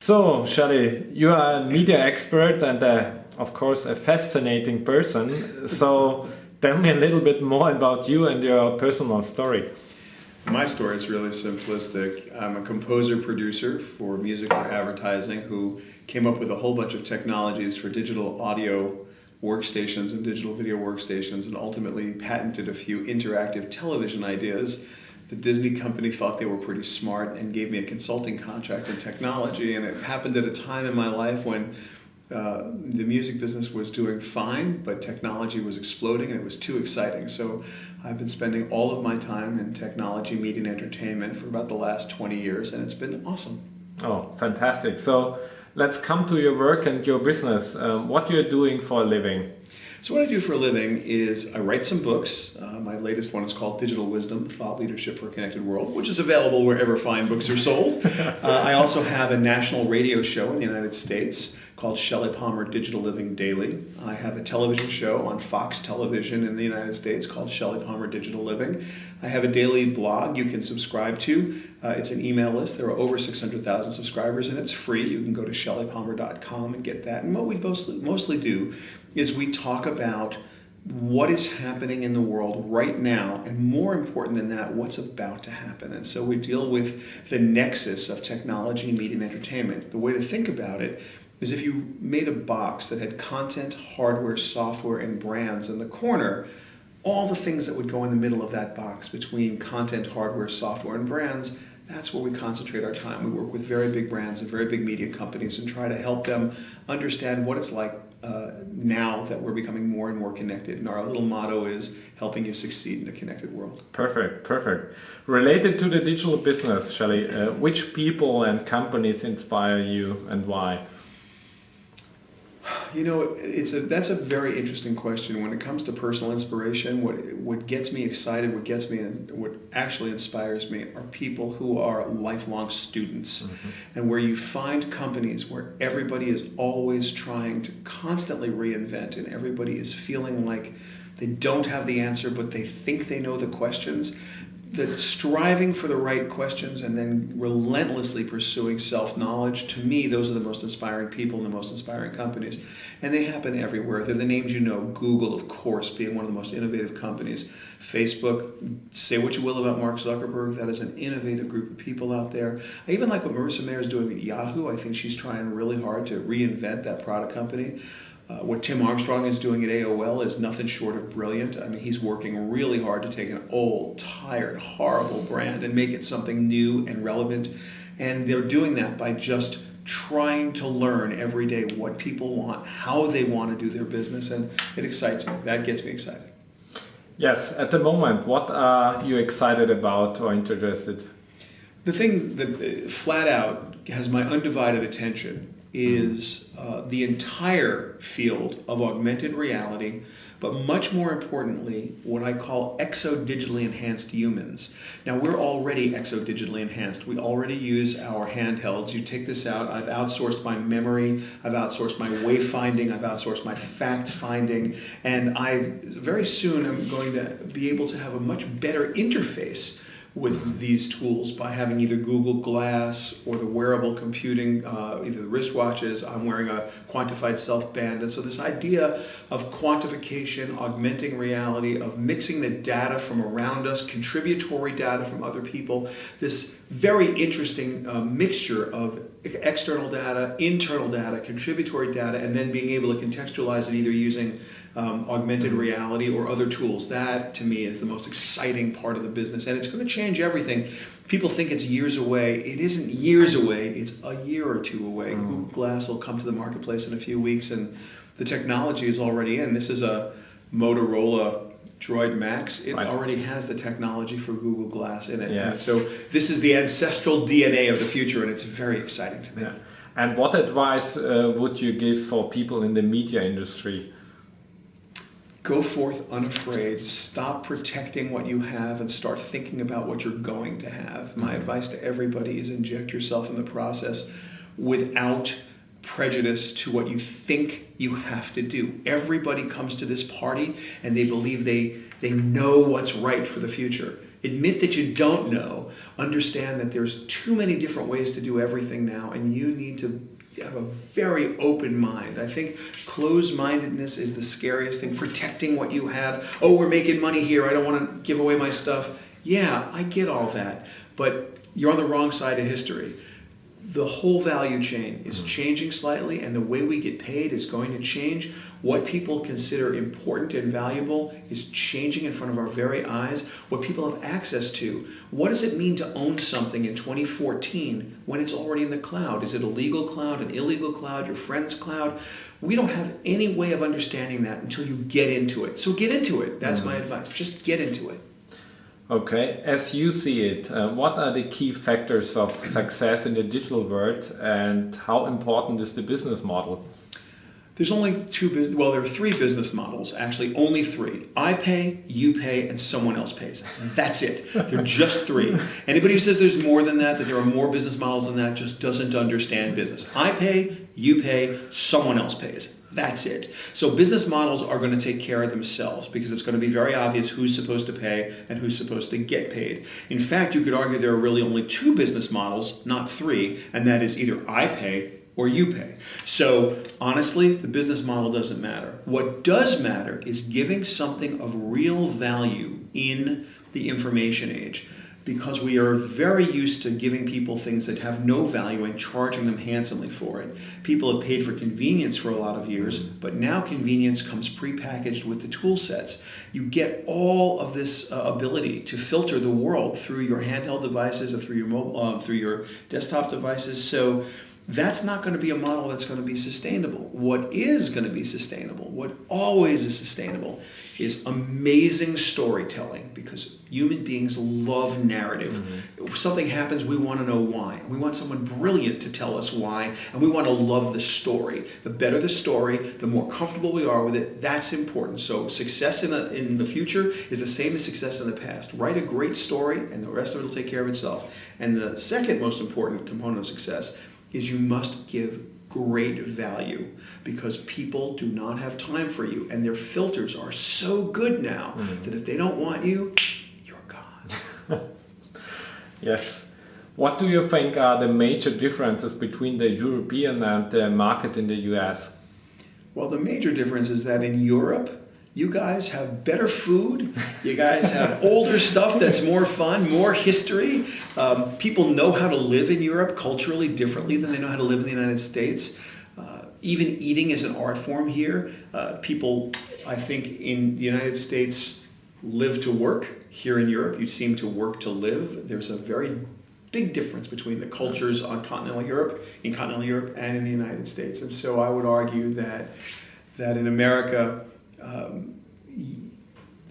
So, Shelly, you are a media expert and, of course, a fascinating person. So, tell me a little bit more about you and your personal story. My story is really simplistic. I'm a composer-producer for music or advertising who came up with a whole bunch of technologies for digital audio workstations and digital video workstations, and ultimately patented a few interactive television ideas. The Disney company thought they were pretty smart and gave me a consulting contract in technology, and it happened at a time in my life when the music business was doing fine, but technology was exploding and it was too exciting. So I've been spending all of my time in technology, media, and entertainment for about the last 20 years, and it's been awesome. Oh, fantastic. So let's come to your work and your business. What you're doing for a living? So what I do for a living is I write some books. My latest one is called Digital Wisdom, Thought Leadership for a Connected World, which is available wherever fine books are sold. I also have a national radio show in the United States called Shelly Palmer Digital Living Daily. I have a television show on Fox Television in the United States called Shelly Palmer Digital Living. I have a daily blog you can subscribe to. It's an email list. There are over 600,000 subscribers and it's free. You can go to shellypalmer.com and get that. And what we mostly do is we talk about what is happening in the world right now, and more important than that, what's about to happen. And so we deal with the nexus of technology, media, and entertainment. The way to think about it is if you made a box that had content, hardware, software, and brands in the corner, all the things that would go in the middle of that box between content, hardware, software, and brands, that's where we concentrate our time. We work with very big brands and very big media companies and try to help them understand what it's like now that we're becoming more and more connected. And our little motto is helping you succeed in a connected world. Perfect, perfect. Related to the digital business, Shelly, which people and companies inspire you and why? You know, that's a very interesting question. When it comes to personal inspiration, what gets me excited, what actually inspires me are people who are lifelong students. Mm-hmm. And where you find companies where everybody is always trying to constantly reinvent and everybody is feeling like they don't have the answer, but they think they know the questions. The striving for the right questions and then relentlessly pursuing self-knowledge, to me, those are the most inspiring people and the most inspiring companies. And they happen everywhere. They're the names you know. Google, of course, being one of the most innovative companies. Facebook, say what you will about Mark Zuckerberg, that is an innovative group of people out there. I even like what Marissa Mayer is doing at Yahoo. I think she's trying really hard to reinvent that product company. What Tim Armstrong is doing at AOL is nothing short of brilliant. I mean, he's working really hard to take an old, tired, horrible brand and make it something new and relevant. And they're doing that by just trying to learn every day what people want, how they want to do their business, and it excites me. That gets me excited. Yes, at the moment, what are you excited about or interested? The thing that flat out has my undivided attention is the entire field of augmented reality, but much more importantly, what I call exo-digitally enhanced humans. Now, we're already exo-digitally enhanced. We already use our handhelds. You take this out, I've outsourced my memory, I've outsourced my wayfinding, I've outsourced my fact-finding, and very soon I'm going to be able to have a much better interface with these tools by having either Google Glass or the wearable computing, either the wristwatches. I'm wearing a quantified self-band. And so this idea of quantification, augmenting reality, of mixing the data from around us, contributory data from other people, this very interesting mixture of external data, internal data, contributory data, and then being able to contextualize it either using augmented reality or other tools. That, to me, is the most exciting part of the business. And it's going to change everything. People think it's years away. It isn't years away. It's a year or two away. Google Glass will come to the marketplace in a few weeks, and the technology is already in. This is a Motorola Droid Max. It already has the technology for Google Glass in it. Yeah. And so this is the ancestral DNA of the future, and it's very exciting to me. Yeah. And what advice would you give for people in the media industry? Go forth unafraid. Stop protecting what you have and start thinking about what you're going to have. My advice to everybody is inject yourself in the process without prejudice to what you think you have to do. Everybody comes to this party and they believe they know what's right for the future. Admit that you don't know. Understand that there's too many different ways to do everything now, and you need to have a very open mind. I think closed-mindedness is the scariest thing. Protecting what you have. Oh, we're making money here. I don't want to give away my stuff. Yeah, I get all that. But you're on the wrong side of history. The whole value chain is changing slightly, and the way we get paid is going to change. What people consider important and valuable is changing in front of our very eyes. What people have access to. What does it mean to own something in 2014 when it's already in the cloud? Is it a legal cloud, an illegal cloud, your friend's cloud? We don't have any way of understanding that until you get into it. So get into it. That's my advice. Just get into it. Okay, as you see it, what are the key factors of success in the digital world, and how important is the business model? There's only there are three business models, actually only three. I pay, you pay, and someone else pays. That's it. There are just three. Anybody who says there's more than that there are more business models than that, just doesn't understand business. I pay, you pay, someone else pays. That's it. So business models are going to take care of themselves because it's going to be very obvious who's supposed to pay and who's supposed to get paid. In fact, you could argue there are really only two business models, not three, and that is either I pay or you pay. So honestly, the business model doesn't matter. What does matter is giving something of real value in the information age, because we are very used to giving people things that have no value and charging them handsomely for it. People have paid for convenience for a lot of years, but now convenience comes prepackaged with the tool sets. You get all of this ability to filter the world through your handheld devices or through your mobile, through your desktop devices. So that's not going to be a model that's going to be sustainable. What is going to be sustainable, what always is sustainable, is amazing storytelling, because human beings love narrative. If something happens, we want to know why. And we want someone brilliant to tell us why, and we want to love the story. The better the story, the more comfortable we are with it. That's important. So success in the future is the same as success in the past. Write a great story, and the rest of it will take care of itself. And the second most important component of success is you must give great value, because people do not have time for you, and their filters are so good now that if they don't want you, you're gone. Yes. What do you think are the major differences between the European and the market in the US? Well, the major difference is that in Europe, you guys have better food. You guys have older stuff that's more fun, more history. People know how to live in Europe culturally differently than they know how to live in the United States. Even eating is an art form here. People, I think, in the United States live to work. Here in Europe, you seem to work to live. There's a very big difference between the cultures in continental Europe and in the United States. And so I would argue that in America,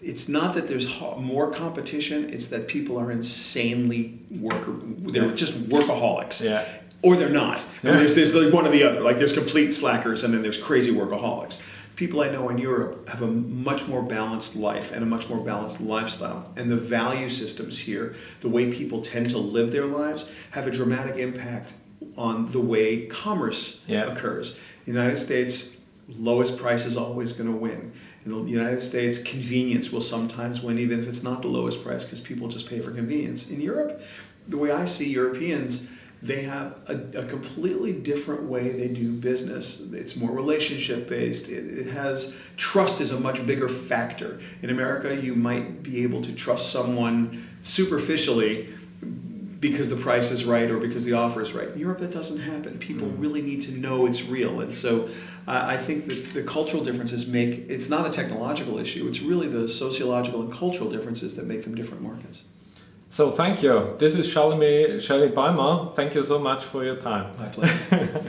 it's not that there's more competition, it's that people are insanely they're just workaholics. Yeah. Or they're not. I mean, there's like one or the other. Like there's complete slackers and then there's crazy workaholics. People I know in Europe have a much more balanced life and a much more balanced lifestyle. And the value systems here, the way people tend to live their lives, have a dramatic impact on the way commerce occurs. In the United States, lowest price is always going to win. In the United States, convenience will sometimes win, even if it's not the lowest price, because people just pay for convenience. In Europe, the way I see Europeans, they have a completely different way they do business. It's more relationship-based. It has, trust is a much bigger factor. In America, you might be able to trust someone superficially because the price is right or because the offer is right. In Europe, that doesn't happen. People really need to know it's real. And so I think that the cultural differences it's not a technological issue. It's really the sociological and cultural differences that make them different markets. So thank you. This is Shelly Palmer. Thank you so much for your time. My pleasure.